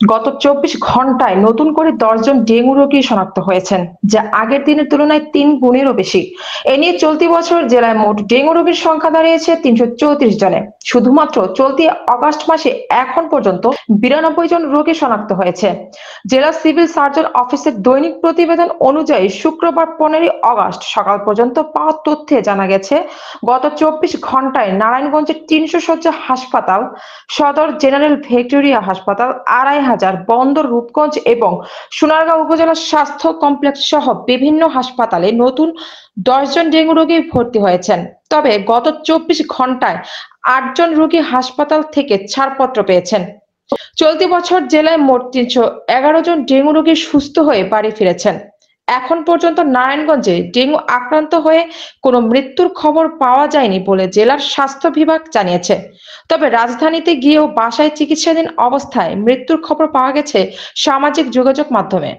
গত ২৪ ঘন্টায় নতুন করে ১০ জন ডেঙ্গু রোগী শনাক্ত হয়েছেন, যা আগের দিনের তুলনায় ৩ গুণেরও বেশি। এ নিয়ে চলতি বছর জেলায় মোট ডেঙ্গু রোগীর সংখ্যা দাঁড়িয়েছে ৩৩৪ জনে। শুধুমাত্র চলতি আগস্ট মাসে এখন পর্যন্ত ৯২ জন রোগী শনাক্ত হয়েছে। জেলা সিভিল সার্জন অফিসের দৈনিক প্রতিবেদন অনুযায়ী শুক্রবার ১৫ আগস্ট সকাল পর্যন্ত পাওয়া তথ্যে জানা গেছে, গত ২৪ ঘন্টায় নারায়ণগঞ্জের ৩০০ শয্যা হাসপাতাল, সদর জেনারেল ভিক্টোরিয়া হাসপাতাল, ২৫০০, বন্দর রূপগঞ্জ এবং সোনারগাঁও উপজেলা স্বাস্থ্য কমপ্লেক্স সহ বিভিন্ন হাসপাতালে নতুন ১০ জন ডেঙ্গু রোগী ভর্তি হয়েছেন। তবে গত ২৪ ঘন্টায় ৮ জন রোগী হাসপাতাল থেকে ছাড়পত্র পেয়েছেন। চলতি বছর জেলায় মোট ৩১১ জন ডেঙ্গু রোগী সুস্থ হয়ে বাড়ি ফিরেছেন। এখন পর্যন্ত নারায়ণগঞ্জে ডেঙ্গু আক্রান্ত হয়ে কোনো মৃত্যুর খবর পাওয়া যায়নি বলে জেলার স্বাস্থ্য বিভাগ জানিয়েছে। তবে রাজধানীতে গিয়েও বাসায় চিকিৎসাধীন অবস্থায় মৃত্যুর খবর পাওয়া গেছে সামাজিক যোগাযোগ মাধ্যমে।